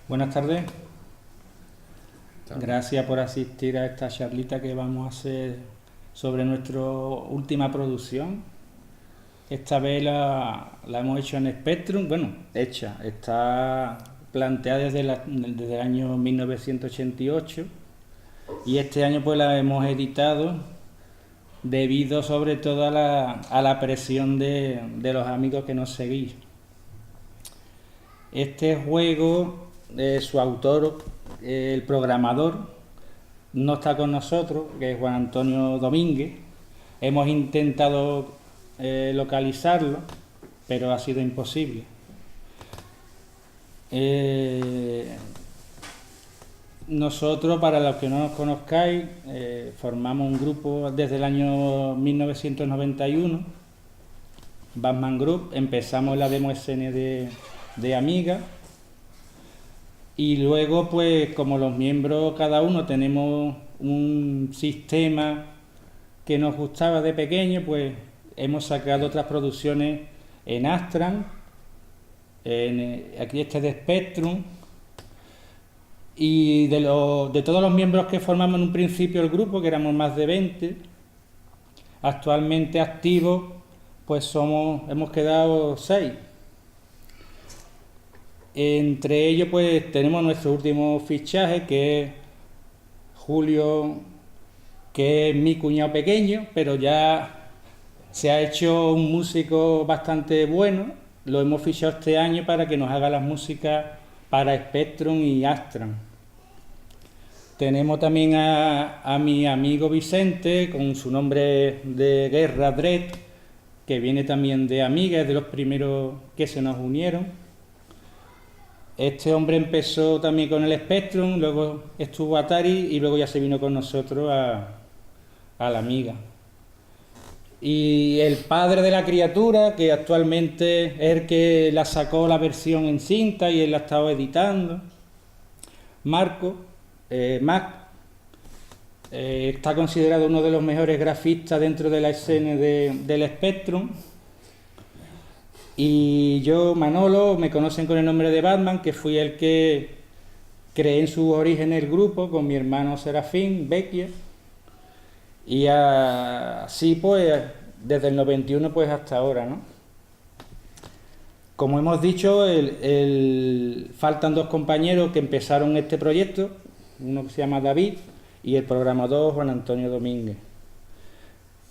Buenas tardes. Gracias por asistir a esta charlita que vamos a hacer sobre nuestra última producción. Esta vez la hemos hecho en Spectrum. Bueno, está planteada desde el año 1988 y este año pues la hemos editado debido sobre todo a la presión de los amigos que nos seguís. Este juego, su autor, el programador, no está con nosotros, que es Juan Antonio Domínguez. Hemos intentado localizarlo, pero ha sido imposible. Nosotros, para los que no nos conozcáis, formamos un grupo desde el año 1991, Batman Group. Empezamos la demo escena de Amiga y luego, pues, como los miembros cada uno tenemos un sistema que nos gustaba de pequeño, pues hemos sacado otras producciones en Astran, aquí de Spectrum, y de todos los miembros que formamos en un principio el grupo, que éramos más de 20, actualmente activos, pues hemos quedado 6. Entre ellos, pues tenemos nuestro último fichaje, que es Julio, que es mi cuñado pequeño, pero ya se ha hecho un músico bastante bueno. Lo hemos fichado este año para que nos haga las músicas para Spectrum y Astran. Tenemos también a mi amigo Vicente, con su nombre de guerra Dredd, que viene también de Amiga, es de los primeros que se nos unieron. Este hombre empezó también con el Spectrum, luego estuvo Atari y luego ya se vino con nosotros a la Amiga. Y el padre de la criatura, que actualmente es el que la sacó la versión en cinta y él la ha estado editando, Marco, Mac, está considerado uno de los mejores grafistas dentro de la escena del Spectrum. Y yo, Manolo, me conocen con el nombre de Batman, que fui el que creé en su origen el grupo con mi hermano Serafín Becchia. Y así pues, desde el 91 pues hasta ahora, ¿no? Como hemos dicho, faltan 2 compañeros que empezaron este proyecto, uno que se llama David y el programador Juan Antonio Domínguez.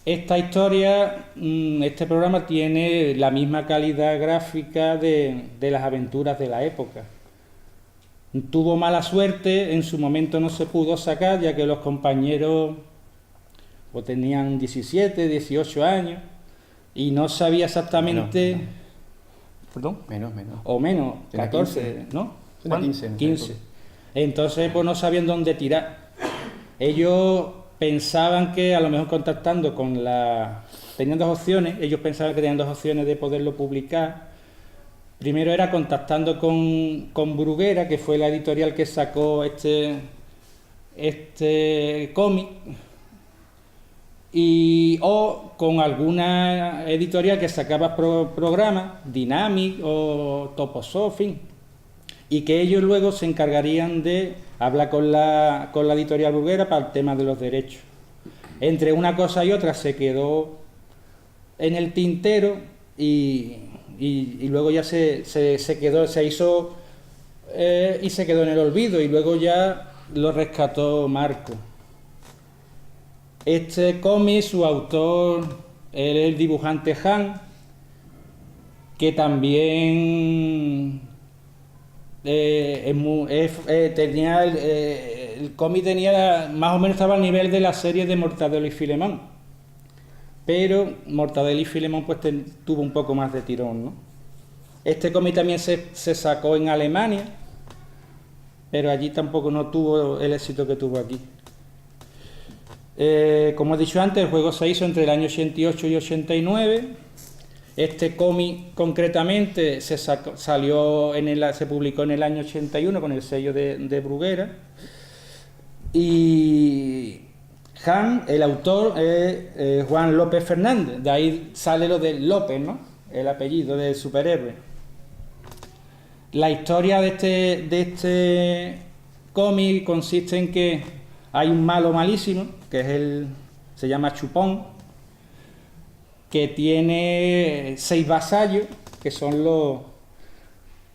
Esta historia, este programa tiene la misma calidad gráfica de las aventuras de la época. Tuvo mala suerte, en su momento no se pudo sacar, ya que los compañeros o tenían 17, 18 años y no sabía exactamente... Menos. ¿Perdón? Menos. O menos, 14, ¿no? 15. Entonces, pues no sabían dónde tirar. Ellos pensaban que a lo mejor contactando con tenían 2 opciones, ellos pensaban que tenían 2 opciones de poderlo publicar. Primero era contactando con Bruguera, que fue la editorial que sacó este cómic, o con alguna editorial que sacaba programas, Dynamic o Toposoft, y que ellos luego se encargarían de hablar con la editorial Bruguera para el tema de los derechos. Entre una cosa y otra se quedó en el tintero y luego ya se hizo y se quedó en el olvido, y luego ya lo rescató Marco. Este cómic, su autor es el dibujante Han, que también tenía el cómic más o menos estaba al nivel de la serie de Mortadelo y Filemón, pero Mortadelo y Filemón pues tuvo un poco más de tirón, ¿no? Este cómic también se sacó en Alemania, pero allí tampoco no tuvo el éxito que tuvo aquí. Como he dicho antes, el juego se hizo entre el año 88 y 89. Este cómic concretamente se publicó en el año 81 con el sello de Bruguera. Y Han, el autor es Juan López Fernández, de ahí sale lo de López, ¿no? El apellido del superhéroe. La historia de este cómic consiste en que hay un malo malísimo, que es se llama Chupón, que tiene 6 vasallos, que son los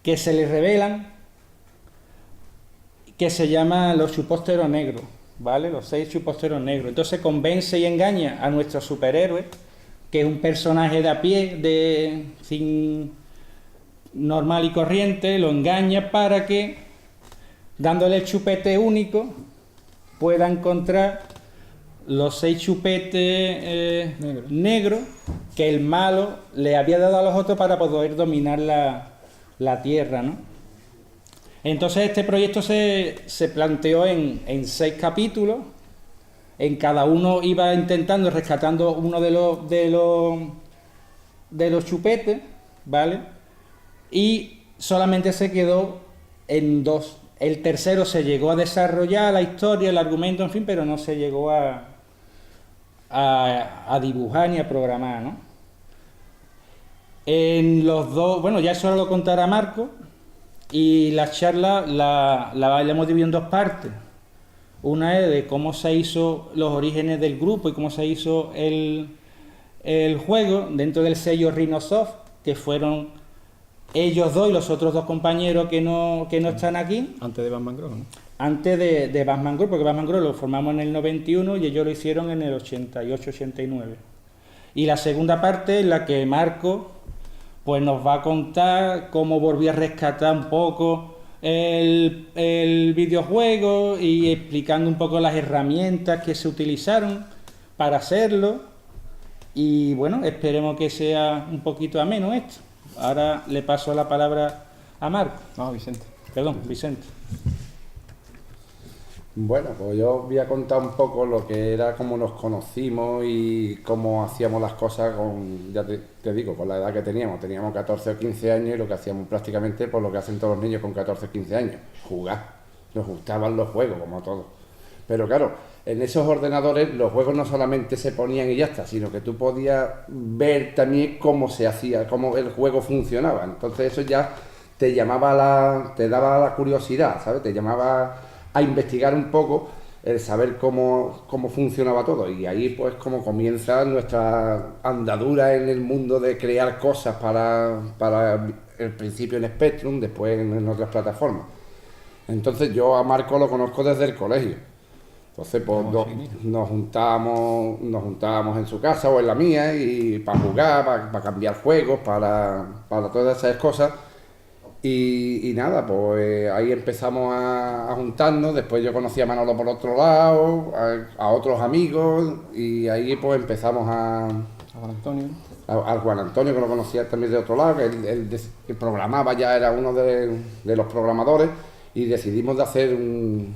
que se le revelan, que se llaman los chuposteros negros, ¿vale? Los 6 chuposteros negros. Entonces convence y engaña a nuestro superhéroe, que es un personaje de a pie, sin normal y corriente, lo engaña para que, dándole el chupete único, pueda encontrar los 6 chupetes negros que el malo le había dado a los otros para poder dominar la tierra, ¿no? Entonces este proyecto se planteó en 6 capítulos. En cada uno iba intentando, rescatando uno de los chupetes, ¿vale? Y solamente se quedó en 2. El tercero se llegó a desarrollar la historia, el argumento, en fin, pero no se llegó a dibujar ni a programar, ¿no? En los 2, bueno, ya eso lo contará Marco, y la charla la hemos dividido en 2 partes. Una es de cómo se hizo los orígenes del grupo y cómo se hizo el juego dentro del sello Rhinosoft, que fueron ellos 2 y los otros 2 compañeros que no están aquí. Antes de Batman Grow, ¿no? Antes de Batman Grow, porque Batman Grow lo formamos en el 91 y ellos lo hicieron en el 88-89. Y la segunda parte es la que Marco pues nos va a contar cómo volvió a rescatar un poco el videojuego y explicando un poco las herramientas que se utilizaron para hacerlo. Y bueno, esperemos que sea un poquito ameno esto. Ahora le paso la palabra a Marco. No, Vicente. Perdón, Vicente. Bueno, pues yo voy a contar un poco lo que era, cómo nos conocimos y cómo hacíamos las cosas ya te digo, con la edad que teníamos. Teníamos 14 o 15 años y lo que hacíamos prácticamente, pues lo que hacen todos los niños con 14 o 15 años, jugar. Nos gustaban los juegos, como todos. Pero claro, en esos ordenadores los juegos no solamente se ponían y ya está, sino que tú podías ver también cómo se hacía, cómo el juego funcionaba. Entonces eso ya te daba la curiosidad, ¿sabes? Te llamaba a investigar un poco, el saber cómo funcionaba todo. Y ahí pues como comienza nuestra andadura en el mundo de crear cosas para el principio en Spectrum, después en otras plataformas. Entonces yo a Marco lo conozco desde el colegio. Entonces pues nos juntábamos en su casa o en la mía y para jugar, para cambiar juegos, para todas esas cosas. Y nada, pues ahí empezamos a juntarnos. Después yo conocí a Manolo por otro lado, a otros amigos, y ahí pues empezamos a Juan Antonio. Al Juan Antonio, que lo conocía también de otro lado, que él programaba, ya era uno de los programadores, y decidimos de hacer un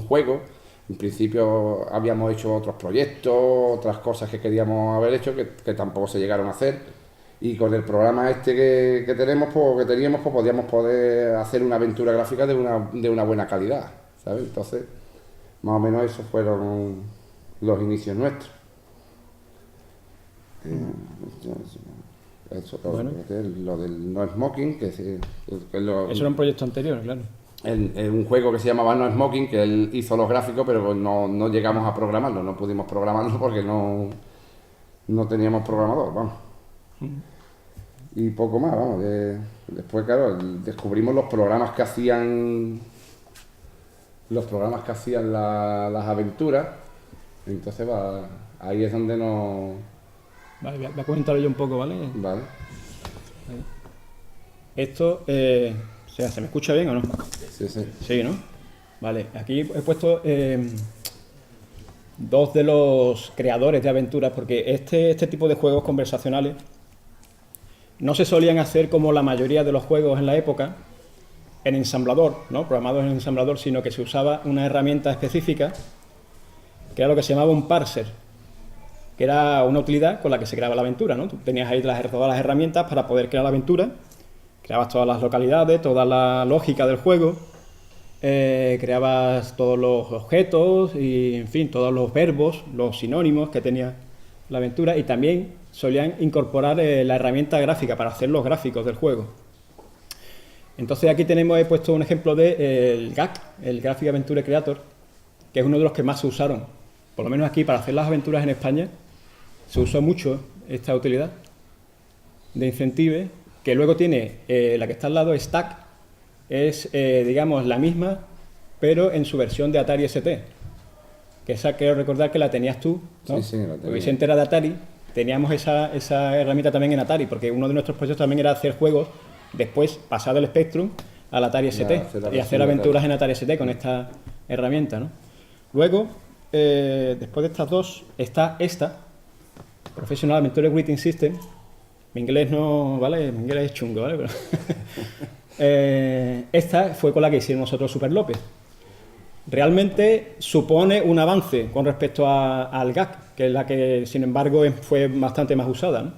juego. En principio habíamos hecho otros proyectos, otras cosas que queríamos haber hecho, que tampoco se llegaron a hacer. Y con el programa este que teníamos, pues podíamos poder hacer una aventura gráfica de una buena calidad, ¿sabes? Entonces, más o menos esos fueron los inicios nuestros. Bueno. Lo del No Smoking, eso era un proyecto anterior, claro. Un juego que se llamaba No Smoking, que él hizo los gráficos, pero no llegamos a programarlo, no pudimos programarlo porque no teníamos programador, vamos. Y poco más, vamos. Después, claro, descubrimos los programas que hacían las aventuras. Entonces ahí es donde nos... Vale, voy a comentar yo un poco, ¿vale? Vale. Esto, ¿se me escucha bien o no? Sí. Sí, ¿no? Vale, aquí he puesto 2 de los creadores de aventuras, porque este tipo de juegos conversacionales no se solían hacer como la mayoría de los juegos en la época, en ensamblador, ¿no? Programados en ensamblador, sino que se usaba una herramienta específica, que era lo que se llamaba un parser, que era una utilidad con la que se creaba la aventura, ¿no? Tú tenías ahí todas las herramientas para poder crear la aventura, creabas todas las localidades, toda la lógica del juego, creabas todos los objetos y, en fin, todos los verbos, los sinónimos que tenía la aventura, y también solían incorporar la herramienta gráfica para hacer los gráficos del juego. Entonces aquí he puesto un ejemplo del GAC, el Graphic Adventure Creator, que es uno de los que más se usaron. Por lo menos aquí, para hacer las aventuras en España, se usó mucho esta utilidad de Incentive, que luego tiene la que está al lado, Stack, es, digamos, la misma, pero en su versión de Atari ST. Que esa quiero recordar que la tenías tú, ¿no? Sí, la tenía. Vicente era de Atari, teníamos esa herramienta también en Atari, porque uno de nuestros proyectos también era hacer juegos, después pasar del Spectrum al Atari ST y hacer aventuras en Atari ST con esta herramienta, ¿no? Luego, después de estas dos, está esta, Professional Adventure Writing System. Mi inglés no, ¿vale? Mi inglés es chungo, ¿vale? Pero, esta fue con la que hicimos nosotros Super López. Realmente supone un avance con respecto al GAC, que es la que, sin embargo, fue bastante más usada, ¿no?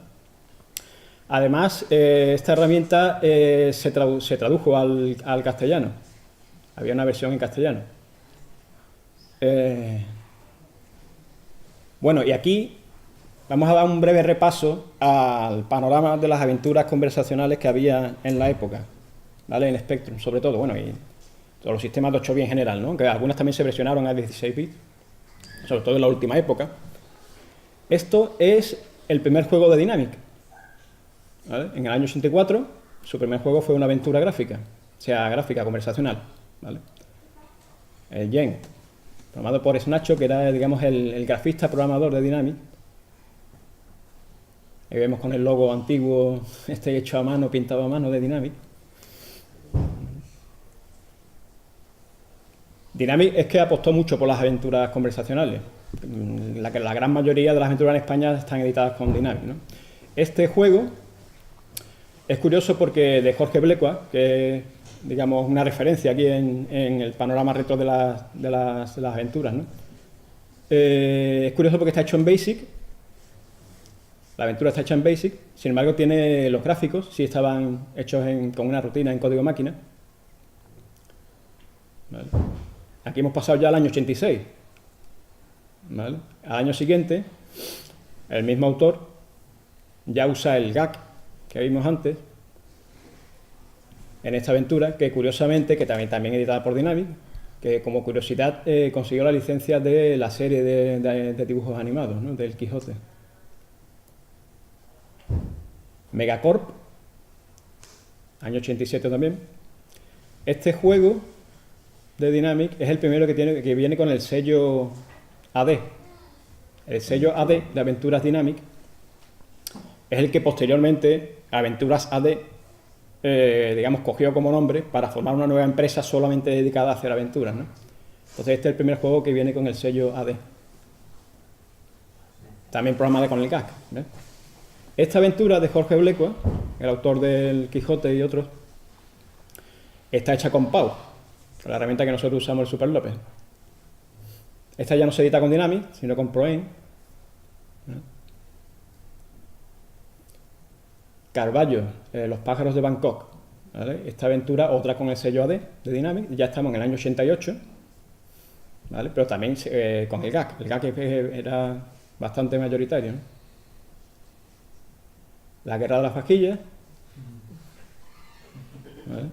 Además, esta herramienta se tradujo al castellano. Había una versión en castellano. Bueno, y aquí vamos a dar un breve repaso al panorama de las aventuras conversacionales que había en la época, ¿vale? En Spectrum, sobre todo, bueno, y todos los sistemas de 8 bits en general, ¿no? Que algunas también se versionaron a 16 bits, sobre todo en la última época. Esto es el primer juego de Dynamic, ¿vale? En el año 84, su primer juego fue una aventura gráfica, o sea, gráfica conversacional, ¿vale? El Yen, programado por Snacho, que era, digamos, el grafista programador de Dynamic. Ahí vemos con el logo antiguo, hecho a mano, pintado a mano de Dynamic. Dynamic es que apostó mucho por las aventuras conversacionales. La gran mayoría de las aventuras en España están editadas con Dynamic, ¿no? Este juego es curioso porque de Jorge Blecua, que es, digamos, una referencia aquí en el panorama retro de las aventuras, ¿no? Es curioso porque está hecho en BASIC. La aventura está hecha en BASIC, sin embargo tiene los gráficos, sí estaban hechos con una rutina en código máquina. ¿Vale? Aquí hemos pasado ya al año 86. ¿Vale? Al año siguiente, el mismo autor ya usa el GAC que vimos antes en esta aventura, que curiosamente, que también editada por Dynamic, que como curiosidad consiguió la licencia de la serie de dibujos animados, ¿no? Del Quijote. Megacorp, año 87 también. Este juego de Dynamic es el primero que viene con el sello AD. El sello AD de Aventuras Dynamic es el que posteriormente Aventuras AD, digamos, cogió como nombre para formar una nueva empresa solamente dedicada a hacer aventuras, ¿no? Entonces este es el primer juego que viene con el sello AD. También programada con el GAC, ¿ves? Esta aventura de Jorge Blecua, el autor del Quijote y otros, está hecha con PAU, la herramienta que nosotros usamos, el Super López. Esta ya no se edita con Dynamic, sino con ProAim. Carballo, Los pájaros de Bangkok, ¿vale? Esta aventura, otra con el sello AD de Dynamic, ya estamos en el año 88, ¿vale? Pero también con el GAC. El GAC era bastante mayoritario, ¿no? La guerra de las vajillas, ¿vale?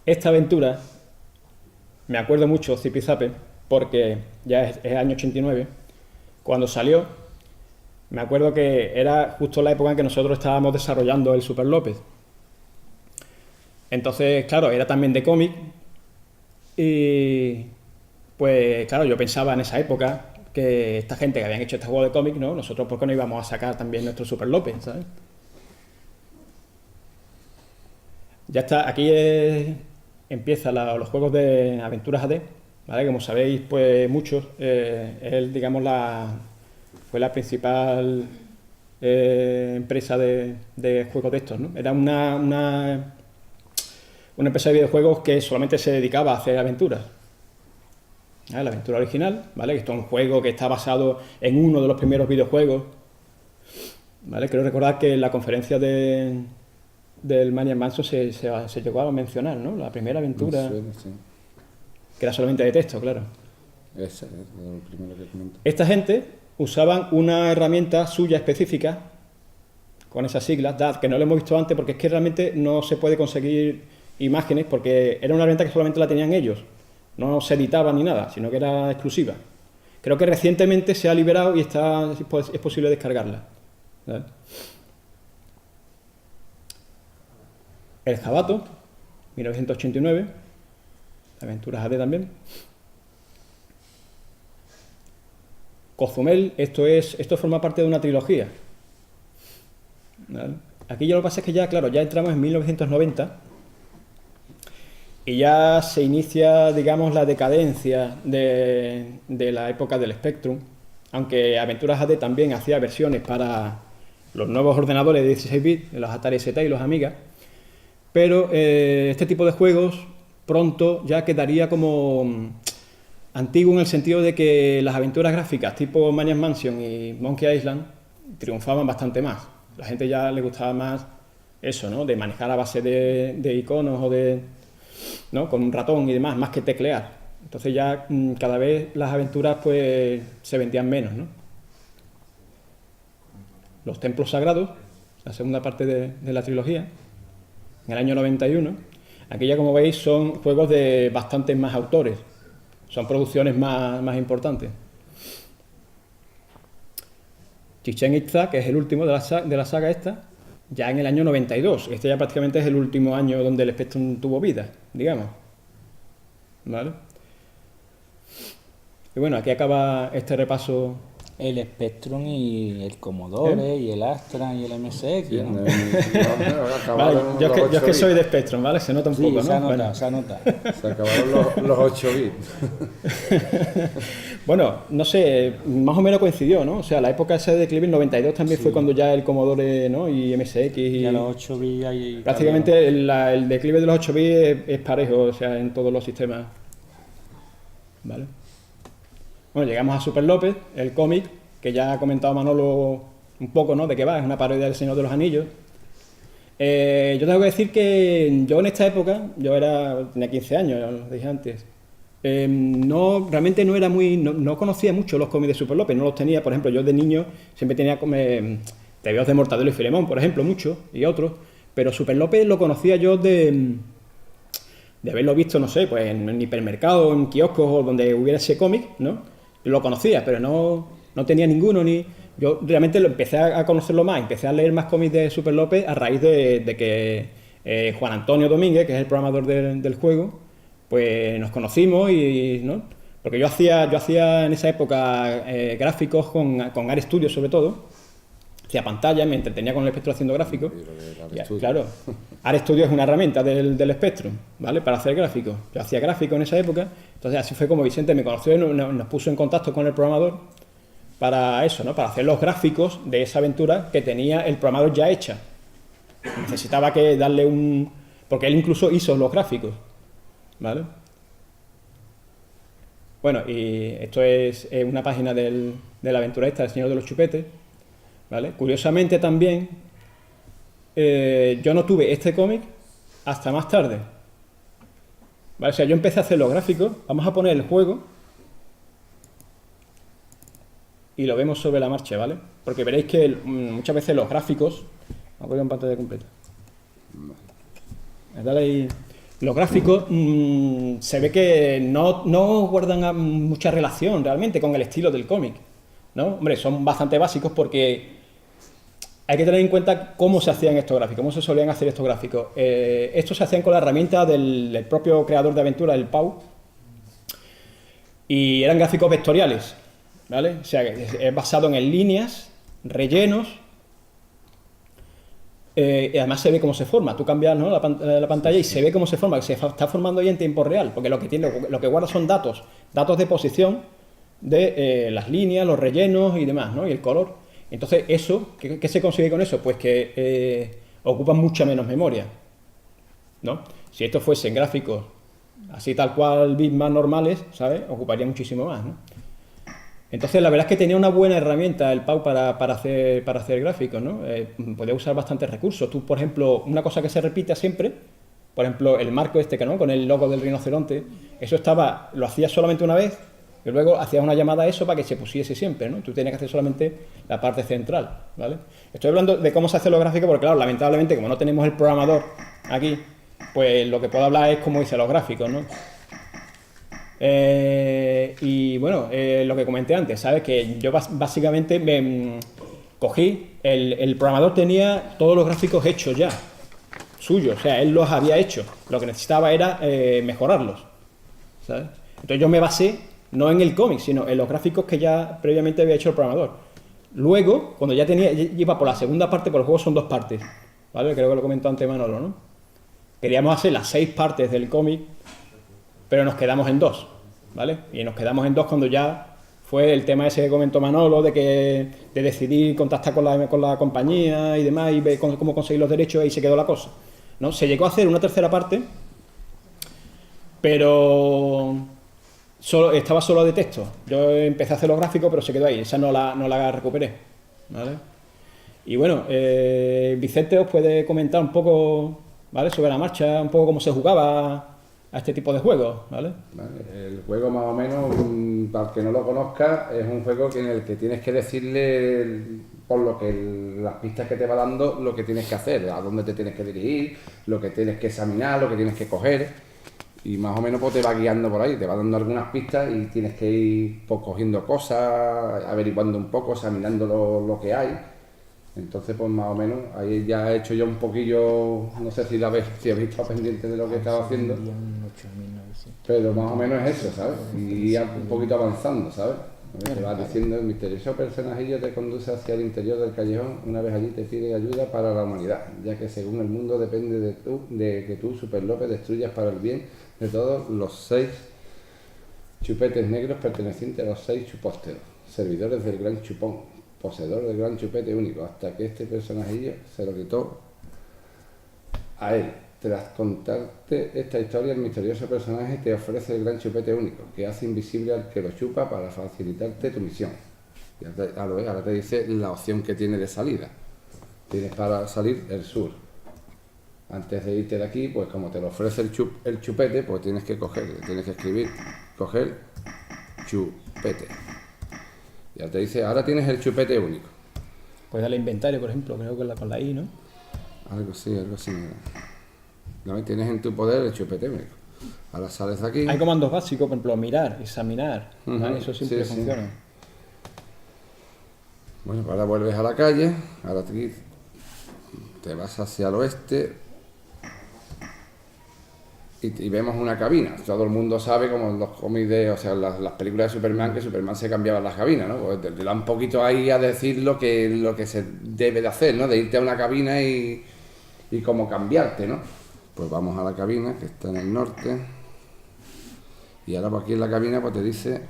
Esta aventura, me acuerdo mucho, Zipizape, porque ya es año 89, cuando salió, me acuerdo que era justo la época en que nosotros estábamos desarrollando el Super López. Entonces, claro, era también de cómic, y pues claro, yo pensaba en esa época que esta gente que habían hecho este juego de cómic, ¿no? Nosotros, ¿por qué no íbamos a sacar también nuestro Super López, ¿sabes? Ya está, aquí empiezan los juegos de aventuras AD, ¿vale? Como sabéis, pues muchos, digamos, fue la principal empresa de juegos de estos, ¿no? Era una empresa de videojuegos que solamente se dedicaba a hacer aventuras. La aventura original, ¿vale? Esto es un juego que está basado en uno de los primeros videojuegos, ¿vale? Creo recordar que en la conferencia de del Maniac Mansion se llegó a mencionar, ¿no? La primera aventura, Me suena, sí. que era solamente de texto, claro. Ese es lo primero que comento. Esta gente usaban una herramienta suya específica, con esas siglas, DAT, que no lo hemos visto antes porque es que realmente no se puede conseguir imágenes porque era una herramienta que solamente la tenían ellos. No se editaba ni nada, sino que era exclusiva. Creo que recientemente se ha liberado y es posible descargarla. ¿Vale? El Jabato, 1989, Aventuras AD también. Cozumel, esto forma parte de una trilogía. ¿Vale? Aquí ya lo que pasa es que ya, claro, ya entramos en 1990 y ya se inicia, digamos, la decadencia de la época del Spectrum, aunque Aventuras AD también hacía versiones para los nuevos ordenadores de 16 bits, los Atari ST y los Amiga, pero este tipo de juegos pronto ya quedaría como antiguo en el sentido de que las aventuras gráficas tipo Maniac Mansion y Monkey Island triunfaban bastante más. La gente ya le gustaba más eso, ¿no? De manejar a base de iconos o de, ¿no? Con un ratón y demás, más que teclear. Entonces ya cada vez las aventuras pues se vendían menos, ¿no? Los Templos Sagrados, la segunda parte de la trilogía, en el año 91. Aquí ya, como veis, son juegos de bastantes más autores. Son producciones más importantes. Chichen Itza, que es el último de la saga esta, ya en el año 92. Este ya prácticamente es el último año donde el Spectrum tuvo vida, digamos. ¿Vale? Y bueno, aquí acaba este repaso. El Spectrum y el Commodore y el Astra y el MSX, Sí, ¿no? Vale, yo es que soy de Spectrum, ¿vale? Se nota un Sí, poco, ¿no? se anota, Bueno. se anota. Se acabaron los 8 bits. Bueno, no sé, más o menos coincidió, ¿no? O sea, la época esa de declive, el 92 también fue cuando ya el Commodore, ¿no? Y MSX y Ya los 8 bits ahí. prácticamente el declive de los 8 bits es parejo, o sea, en todos los sistemas. ¿Vale? Bueno, llegamos a Super López, el cómic, que ya ha comentado Manolo un poco, ¿no? De qué va, es una parodia del Señor de los Anillos. Yo tengo que decir que yo en esta época, tenía 15 años, ya lo dije antes, realmente no conocía mucho los cómics de Super López, no los tenía. Por ejemplo, yo de niño siempre tenía TVOs de Mortadelo y Filemón, por ejemplo, muchos, y otros, pero Super López lo conocía yo de haberlo visto, no sé, pues en hipermercados, en kioscos o donde hubiera ese cómic, ¿no? Yo lo conocía, pero no tenía ninguno, yo realmente lo empecé a conocerlo más, empecé a leer más cómics de Super López a raíz de que Juan Antonio Domínguez, que es el programador del juego, pues nos conocimos ¿no? Porque yo hacía en esa época gráficos con RStudio sobre todo, hacía pantalla, me entretenía con el Spectrum haciendo gráficos. Claro, RStudio es una herramienta del Spectrum, ¿vale? Para hacer gráficos. Yo hacía gráficos en esa época, entonces así fue como Vicente me conoció y nos puso en contacto con el programador para eso, ¿no? Para hacer los gráficos de esa aventura que tenía el programador ya hecha. Necesitaba que darle porque él incluso hizo los gráficos, ¿vale? Bueno, y esto es una página de la aventura esta, El Señor de los Chupetes, ¿vale? Curiosamente también, yo no tuve este cómic hasta más tarde, ¿vale? O sea, yo empecé a hacer los gráficos, vamos a poner el juego y lo vemos sobre la marcha, ¿vale? Porque veréis que muchas veces los gráficos, vamos a poner en pantalla completa, dale ahí. Los gráficos se ve que no guardan mucha relación realmente con el estilo del cómic, ¿no? Hombre, son bastante básicos porque hay que tener en cuenta cómo se hacían estos gráficos, cómo se solían hacer estos gráficos. Estos se hacían con la herramienta del propio creador de aventura, el Pau, y eran gráficos vectoriales, ¿vale? O sea, es basado en líneas, rellenos, y además se ve cómo se forma. Tú cambias, ¿no? la pantalla y se ve cómo se forma, que se está formando ahí en tiempo real, porque lo que guarda son datos de posición de las líneas, los rellenos y demás, ¿no? Y el color. Entonces, eso, ¿qué se consigue con eso? Pues que ocupan mucha menos memoria, ¿no? Si esto fuesen gráficos así tal cual, bits más normales, ¿sabes? Ocuparía muchísimo más, ¿no? Entonces, la verdad es que tenía una buena herramienta el Pau para hacer gráficos, ¿no? Podía usar bastantes recursos. Tú, por ejemplo, una cosa que se repite siempre, por ejemplo, el marco este, ¿no? Con el logo del rinoceronte, eso lo hacías solamente una vez y luego hacías una llamada a eso para que se pusiese siempre, ¿no? Tú tenías que hacer solamente la parte central, ¿vale? Estoy hablando de cómo se hacen los gráficos porque, claro, lamentablemente, como no tenemos el programador aquí, pues lo que puedo hablar es cómo hice los gráficos, ¿no? Y bueno, lo que comenté antes, ¿sabes? Que yo básicamente cogí, el programador tenía todos los gráficos hechos ya, suyos, o sea, él los había hecho, lo que necesitaba era mejorarlos, ¿sabes? Entonces yo me basé no en el cómic, sino en los gráficos que ya previamente había hecho el programador. Luego, cuando ya iba por la segunda parte, porque el juego son 2 partes, ¿vale? Creo que lo comentó antes Manolo, ¿no? Queríamos hacer las 6 partes del cómic, pero nos quedamos en 2, ¿vale? Y nos quedamos en 2 cuando ya fue el tema ese que comentó Manolo, de decidir contactar con la compañía y demás, y ver cómo conseguir los derechos, y se quedó la cosa, ¿no? Se llegó a hacer una tercera parte, pero estaba solo de texto. Yo empecé a hacer los gráficos, pero se quedó ahí, esa no la recuperé, ¿vale? Y bueno, Vicente os puede comentar un poco, ¿vale? Sobre la marcha, un poco cómo se jugaba a este tipo de juegos, ¿vale? El juego, más o menos, para el que no lo conozca, es un juego en el que tienes que decirle, por lo que las pistas que te va dando, lo que tienes que hacer, a dónde te tienes que dirigir, lo que tienes que examinar, lo que tienes que coger, y más o menos pues te va guiando por ahí, te va dando algunas pistas y tienes que ir pues, cogiendo cosas, averiguando un poco, examinando lo que hay. Entonces, pues más o menos, ahí ya he hecho yo un poquillo, no sé si si habéis estado pendiente de lo que estaba haciendo, pero más o menos es eso, ¿sabes? Y ya un poquito avanzando, ¿sabes? Te va diciendo, el misterioso personajillo te conduce hacia el interior del callejón, una vez allí te pide ayuda para la humanidad, ya que según el mundo depende de que tú, Super López, destruyas para el bien de todos los 6 chupetes negros pertenecientes a los 6 chupósteros, servidores del gran chupón, poseedor del gran chupete único, hasta que este personajillo se lo quitó a él. Tras contarte esta historia, el misterioso personaje te ofrece el gran chupete único, que hace invisible al que lo chupa para facilitarte tu misión. Y ahora te dice la opción que tiene de salida. Tienes para salir el sur. Antes de irte de aquí, pues como te lo ofrece el chupete, pues tienes que escribir, coger chupete. Y ahora te dice, ahora tienes el chupete único. Pues darle inventario, por ejemplo, creo que con la I, ¿no? Algo así. ¿No? Tienes en tu poder el chupete único. Ahora sales de aquí. Hay comandos básicos, por ejemplo, mirar, examinar. ¿Vale? Eso siempre funciona. Sí. Bueno, ahora vuelves a la calle. Ahora te vas hacia el oeste. Y vemos una cabina. Todo el mundo sabe, como en los cómics las películas de Superman, que Superman se cambiaba las cabinas, ¿no? Pues te da un poquito ahí a decir lo que se debe de hacer, ¿no? De irte a una cabina y como cambiarte, ¿no? Pues vamos a la cabina, que está en el norte. Y ahora pues aquí en la cabina pues te dice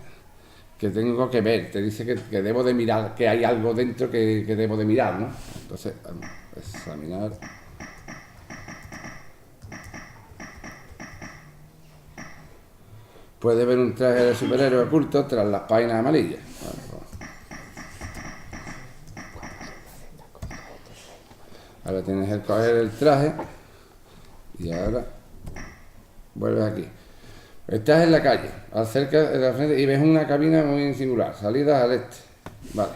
que tengo que ver, te dice que debo de mirar, que hay algo dentro que debo de mirar, ¿no? Entonces, examinar. Puede ver un traje de superhéroe oculto tras las páginas amarillas. Ahora tienes que coger el traje y ahora vuelves aquí. Estás en la calle, acerca de la frente y ves una cabina muy singular, salida al este. Vale.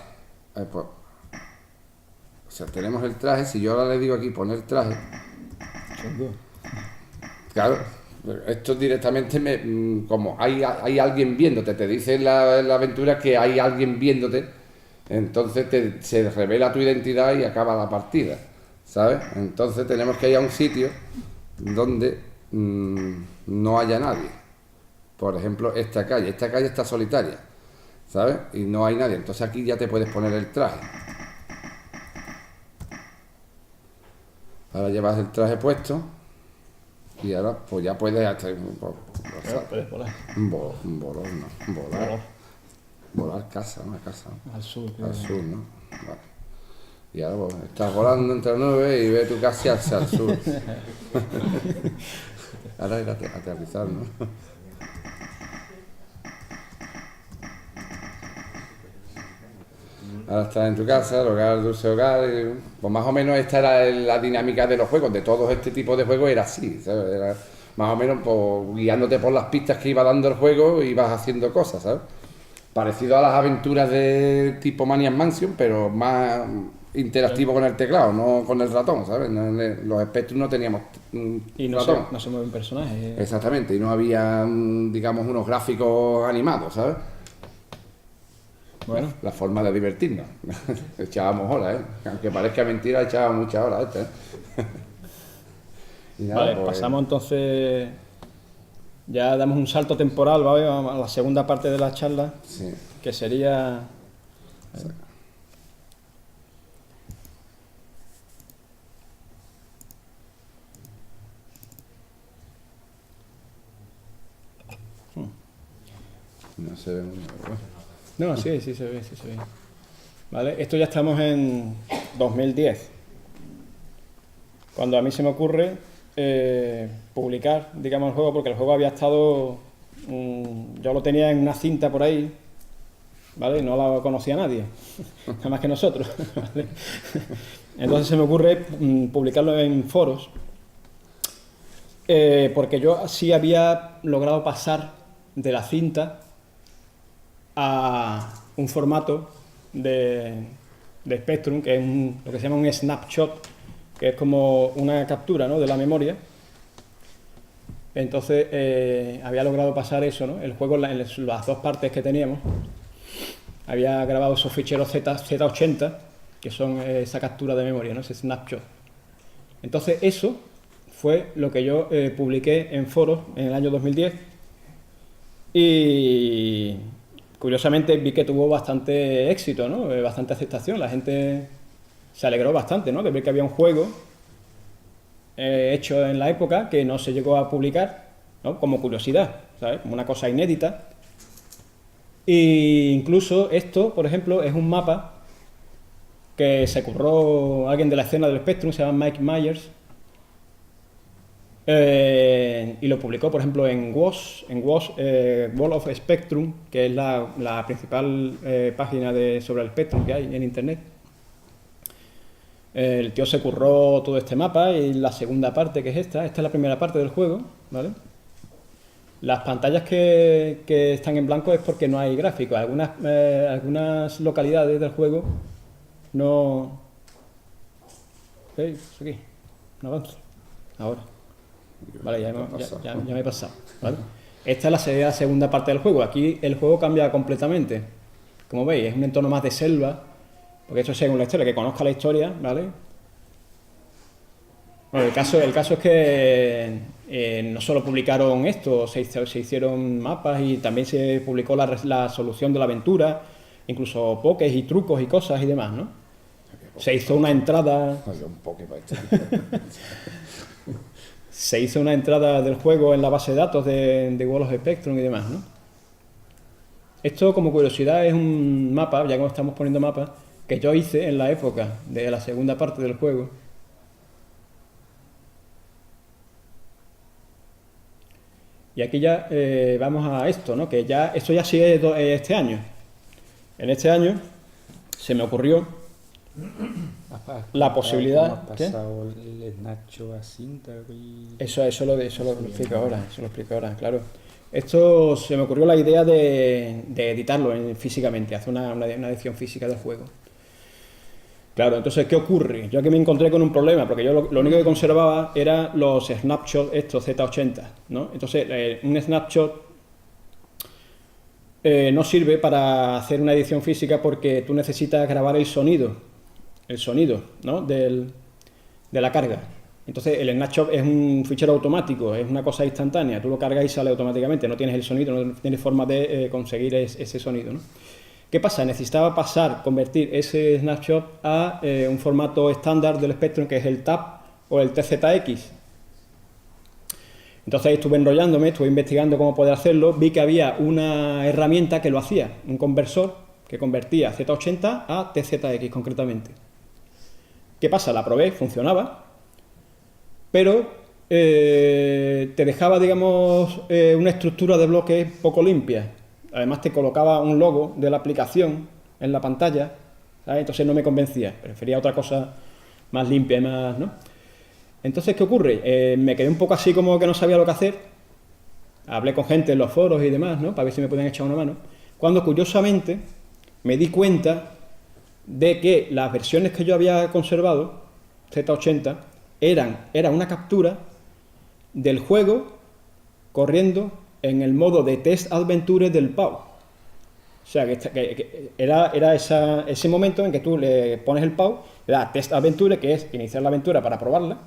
Pues, o sea, tenemos el traje. Si yo ahora le digo aquí poner traje, claro, esto directamente como hay alguien viéndote, te dice la aventura que hay alguien viéndote, entonces se revela tu identidad y acaba la partida, ¿sabes? Entonces tenemos que ir a un sitio donde no haya nadie. Por ejemplo, esta calle está solitaria, ¿sabes? Y no hay nadie, entonces aquí ya te puedes poner el traje. Ahora llevas el traje puesto y ahora pues ya puedes hacer puedes volar. Volar casa, una casa. Al sur. Al sur, ¿no? Vale. Y ahora pues, estás volando entre las nubes y ves tu casa hacia el sur. Ahora era aterrizar, ¿no? Ahora estás en tu casa, el hogar, dulce hogar. Pues más o menos esta era la dinámica de los juegos, de todos este tipo de juegos era así, ¿sabes? Era más o menos pues, guiándote por las pistas que iba dando el juego, ibas haciendo cosas, ¿sabes? Parecido a las aventuras de tipo Maniac Mansion, pero más interactivo con el teclado, no con el ratón, ¿sabes? Los Spectrum no teníamos Y no ratón. no se mueve un personaje. Exactamente, y no había, digamos, unos gráficos animados, ¿sabes? Bueno, La forma de divertirnos. Echábamos horas, ¿eh? Aunque parezca mentira, echábamos muchas horas esta, ¿eh? Y nada, vale, pues, pasamos entonces, ya damos un salto temporal, ¿vale? Vamos a la segunda parte de la charla, sí. que sería... No se ve muy bueno. No, sí se ve, sí se ve. ¿Vale? Esto ya estamos en 2010. Cuando a mí se me ocurre publicar, digamos, el juego, porque el juego había estado... yo lo tenía en una cinta por ahí, ¿vale? Y no la conocía nadie, nada más que nosotros, ¿vale? Entonces se me ocurre publicarlo en foros, porque yo sí había logrado pasar de la cinta a un formato de Spectrum, que es lo que se llama un snapshot, que es como una captura, ¿no?, de la memoria. Entonces había logrado pasar eso, ¿no? El juego en las dos partes que teníamos. Había grabado esos ficheros Z80, que son esa captura de memoria, ¿no?, ese snapshot. Entonces eso fue lo que yo publiqué en foros en el año 2010 y curiosamente vi que tuvo bastante éxito, ¿no?, bastante aceptación. La gente se alegró bastante, ¿no?, de ver que había un juego hecho en la época que no se llegó a publicar, ¿no?, como curiosidad, ¿sabes?, como una cosa inédita. E incluso esto, por ejemplo, es un mapa que se curró alguien de la escena del Spectrum, se llama Mike Myers, y lo publicó, por ejemplo, en WOS, World of Spectrum, que es la principal página sobre el Spectrum que hay en internet. El tío se curró todo este mapa y la segunda parte, que es esta es la primera parte del juego, ¿vale? Las pantallas que están en blanco es porque no hay gráficos. Algunas localidades del juego no... ¿Veis? Aquí, no avanza. Ahora. Vale, ya me he pasado, ¿vale? Esta es la segunda parte del juego. Aquí el juego cambia completamente. Como veis, es un entorno más de selva, porque esto es según la historia, que conozca la historia, ¿vale? Bueno, el caso es que no solo publicaron esto, se hicieron mapas y también se publicó la solución de la aventura, incluso pokés y trucos y cosas y demás, ¿no? Se hizo una entrada... Se hizo una entrada del juego en la base de datos de World of Spectrum y demás, ¿no? Esto, como curiosidad, es un mapa, ya que estamos poniendo mapas, que yo hice en la época de la segunda parte del juego. Y aquí ya vamos a esto, ¿no? Que ya esto ya sigue este año. En este año se me ocurrió la posibilidad... ¿Cómo has pasado el Nacho a cinta? Eso lo explico ahora, claro. Esto se me ocurrió la idea de editarlo físicamente, hacer una edición física del juego. Claro, entonces, ¿qué ocurre? Yo aquí me encontré con un problema, porque yo lo único que conservaba eran los snapshots, estos Z80, ¿no? Entonces, un snapshot no sirve para hacer una edición física porque tú necesitas grabar el sonido, ¿no?, de la carga. Entonces, el snapshot es un fichero automático, es una cosa instantánea, tú lo cargas y sale automáticamente, no tienes el sonido, no tienes forma de conseguir ese sonido, ¿no? ¿Qué pasa? Necesitaba convertir ese snapshot a un formato estándar del Spectrum, que es el TAP o el TZX. Entonces estuve enrollándome, estuve investigando cómo poder hacerlo, vi que había una herramienta que lo hacía, un conversor que convertía Z80 a TZX concretamente. ¿Qué pasa? La probé, funcionaba, pero te dejaba, digamos, una estructura de bloques poco limpia. Además te colocaba un logo de la aplicación en la pantalla ¿sabes? Entonces no me convencía, prefería otra cosa más limpia y más, ¿no? Entonces, ¿qué ocurre? Me quedé un poco así como que no sabía lo que hacer. Hablé con gente en los foros y demás, ¿no? Para ver si me podían echar una mano. Cuando, curiosamente, me di cuenta de que las versiones que yo había conservado, Z80, era una captura del juego corriendo en el modo de Test Adventure del PAU. O sea, que era ese momento en que tú le pones el PAU, le das Test Adventure, que es iniciar la aventura para probarla,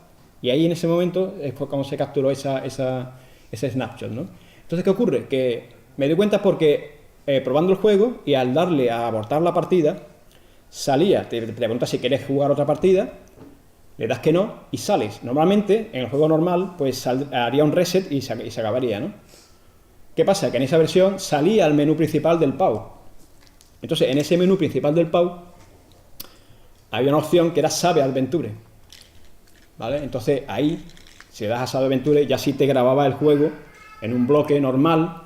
y ahí en ese momento es cuando se capturó ese snapshot, ¿no? Entonces, ¿qué ocurre? Que me di cuenta porque probando el juego y al darle a abortar la partida, salía, te pregunta si quieres jugar otra partida, le das que no y sales. Normalmente, en el juego normal, pues haría un reset y se acabaría, ¿no? ¿Qué pasa? Que en esa versión salía el menú principal del PAU. Entonces, en ese menú principal del PAU había una opción que era Save Adventure, ¿vale? Entonces, ahí, si le das a Save Adventure, ya sí te grababa el juego en un bloque normal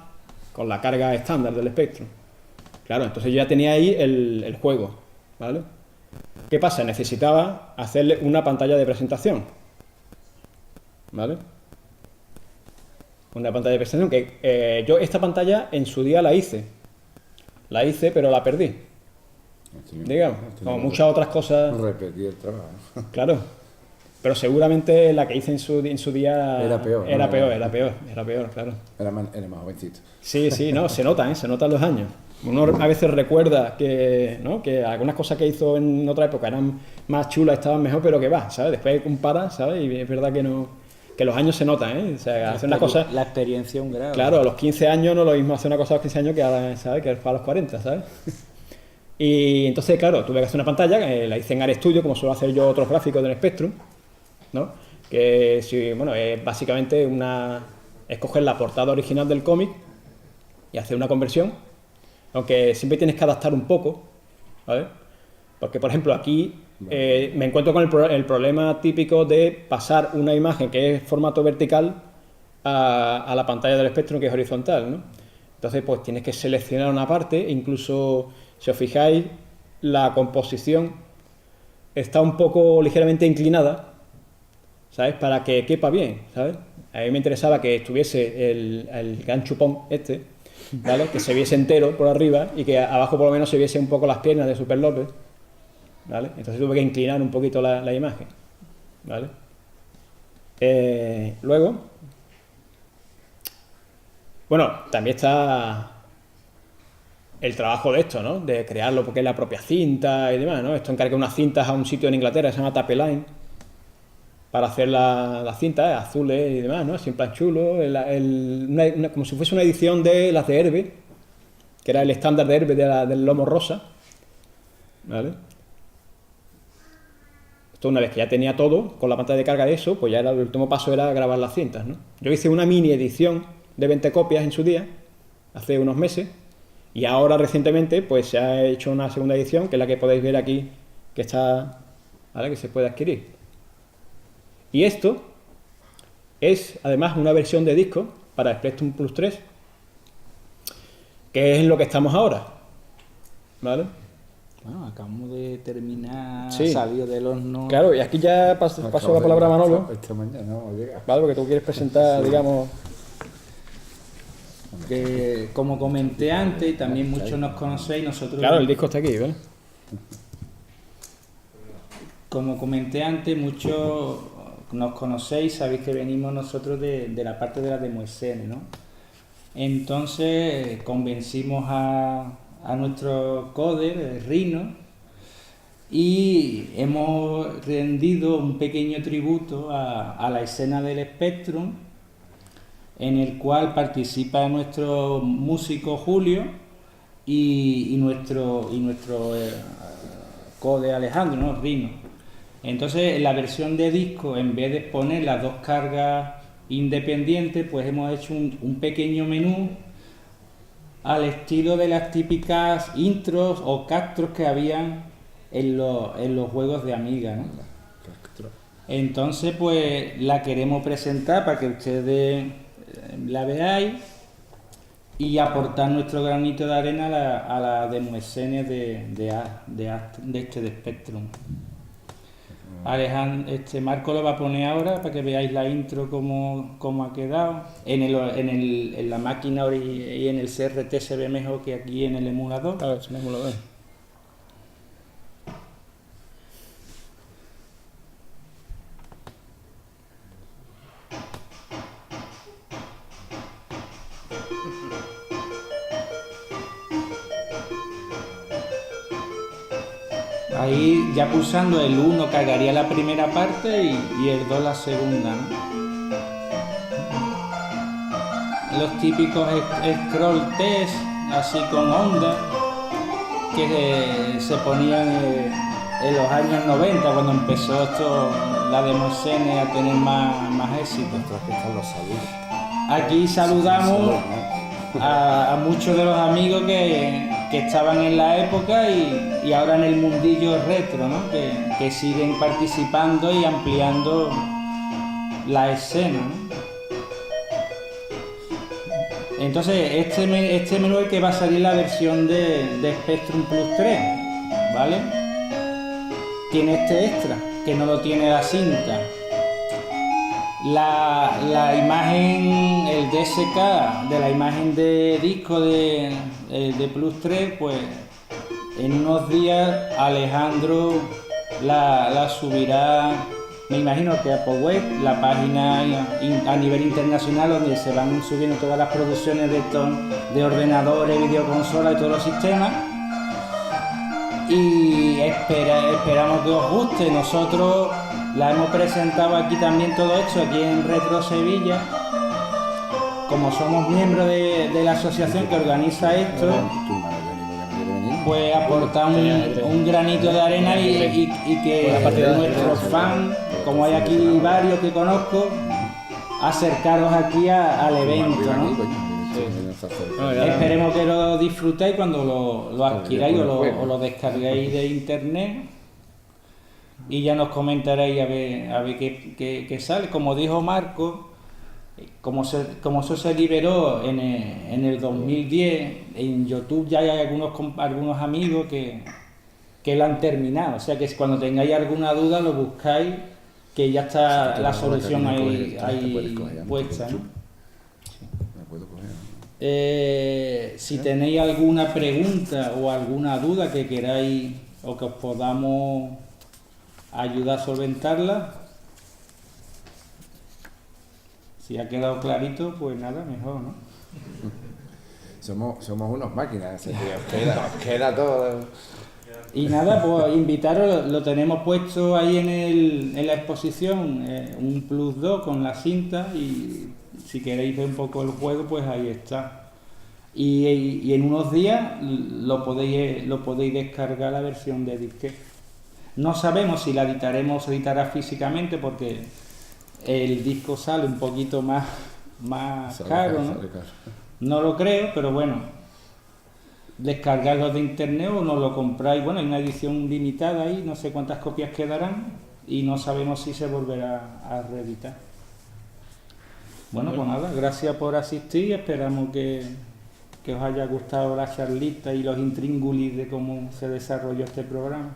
con la carga estándar del Spectrum. Claro, entonces yo ya tenía ahí el juego, ¿vale? ¿Qué pasa? Necesitaba hacerle una pantalla de presentación, ¿vale? Una pantalla de presentación que yo esta pantalla en su día la hice, pero la perdí, digamos, como muchas otras cosas. Repetí el trabajo. Claro, pero seguramente la que hice en su día Era peor, era ¿no? peor, claro. Era más jovencito. Sí, no, se notan los años. Uno a veces recuerda que, ¿no?, que algunas cosas que hizo en otra época eran más chulas, estaban mejor, pero que va, ¿sabes? Después compara, ¿sabes? Y es verdad que no, que los años se notan, ¿eh? O sea, hacer una cosa. La experiencia es un grado. Claro, a los 15 años no es lo mismo hacer una cosa a los 15 años que a, ¿sabes?, que a los 40, ¿sabes? Y entonces, claro, tuve que hacer una pantalla, la hice en RStudio, como suelo hacer yo otros gráficos del Spectrum, ¿no? Que sí, bueno, es básicamente es coger la portada original del cómic y hacer una conversión, aunque siempre tienes que adaptar un poco, ¿vale? Porque, por ejemplo, aquí me encuentro con el problema típico de pasar una imagen que es formato vertical a la pantalla del Spectrum, que es horizontal, ¿no? Entonces, pues tienes que seleccionar una parte, incluso, si os fijáis, la composición está un poco ligeramente inclinada, ¿sabes? Para que quepa bien, ¿sabes? A mí me interesaba que estuviese el gran chupón ¿vale? Que se viese entero por arriba y que abajo por lo menos se viese un poco las piernas de Super López, ¿vale? Entonces tuve que inclinar un poquito la imagen, ¿vale? Luego, bueno, también está el trabajo de esto, ¿no? De crearlo porque es la propia cinta y demás, ¿no? Esto encarga unas cintas a un sitio en Inglaterra que se llama Tapeline para hacer las cintas azules y demás, ¿no? Así en plan chulo, como si fuese una edición de las de Herbe, que era el estándar de Herbe del lomo rosa, ¿vale? Esto, una vez que ya tenía todo con la pantalla de carga de eso, pues ya el último paso era grabar las cintas, ¿no? Yo hice una mini edición de 20 copias en su día, hace unos meses, y ahora recientemente pues se ha hecho una segunda edición, que es la que podéis ver aquí, que está, ¿vale?, que se puede adquirir. Y esto es además una versión de disco para Spectrum Plus 3, que es en lo que estamos ahora, ¿vale? Bueno, acabamos de terminar, Sí. salió del horno. Claro, y aquí ya paso la palabra a Manolo, Esta mañana no llega. ¿vale? Porque tú quieres presentar, digamos. Que, como comenté antes, y también muchos nos conocéis, nosotros... Claro, el disco está aquí, ¿vale? Como comenté antes, muchos nos conocéis, sabéis que venimos nosotros de la parte de la DemoScene, ¿no? Entonces convencimos a nuestro coder, Rhino, y hemos rendido un pequeño tributo a la escena del Spectrum, en el cual participa nuestro músico Julio y nuestro code Alejandro, ¿no?, Rhino. Entonces, en la versión de disco, en vez de poner las dos cargas independientes, pues hemos hecho un pequeño menú al estilo de las típicas intros o castros que habían en los juegos de Amiga, ¿no? Entonces, pues la queremos presentar para que ustedes la veáis y aportar nuestro granito de arena a la demoescene de Spectrum. Marco lo va a poner ahora para que veáis la intro cómo ha quedado. En la máquina y en el CRT se ve mejor que aquí en el emulador. Claro, es un emulador. Ahí ya pulsando el 1 cargaría la primera parte y el 2 la segunda, ¿no? Los típicos scroll test, así con ondas, que se ponían en los años 90, cuando empezó la demoscene a tener más éxito. Aquí saludamos a muchos de los amigos que estaban en la época y ahora en el mundillo retro, ¿no? que siguen participando y ampliando la escena, ¿no? Entonces este menú es el que va a salir la versión de Spectrum Plus 3, ¿vale? Tiene este extra, que no lo tiene la cinta. La imagen, el DSK de la imagen de disco de Plus 3, pues en unos días Alejandro la subirá, me imagino que a PoWeb, la página a nivel internacional donde se van subiendo todas las producciones de ordenadores, videoconsolas y todos los sistemas. Y esperamos que os guste. Nosotros la hemos presentado aquí también todo esto, aquí en Retro Sevilla. Como somos miembros de la asociación que organiza esto, pues aportar un granito de arena y que nuestros fans, como hay aquí varios que conozco, acercaros aquí al evento, ¿no? Esperemos que lo disfrutéis cuando lo adquiráis o lo descarguéis de internet y ya nos comentaréis a ver qué sale. Como dijo Marco, como eso se liberó en el 2010, en YouTube ya hay algunos amigos que lo han terminado. O sea que cuando tengáis alguna duda lo buscáis, que ya está la solución ahí puesta, ¿no? Si tenéis alguna pregunta o alguna duda que queráis o que os podamos ayudar a solventarla, si ha quedado clarito, pues nada, mejor, ¿no? Somos unos máquinas, os queda todo. Y nada, pues invitaros, lo tenemos puesto ahí en la exposición, un Plus 2 con la cinta, y si queréis ver un poco el juego, pues ahí está. Y en unos días lo podéis descargar la versión de disquete. No sabemos si la editaremos o se editará físicamente, porque el disco sale un poquito más caro, ¿no? No lo creo, pero bueno, descargarlo de internet o no lo compráis. Bueno, hay una edición limitada ahí, no sé cuántas copias quedarán y no sabemos si se volverá a reeditar. Bueno, pues nada, gracias por asistir, esperamos que os haya gustado la charlita y los intríngulis de cómo se desarrolló este programa.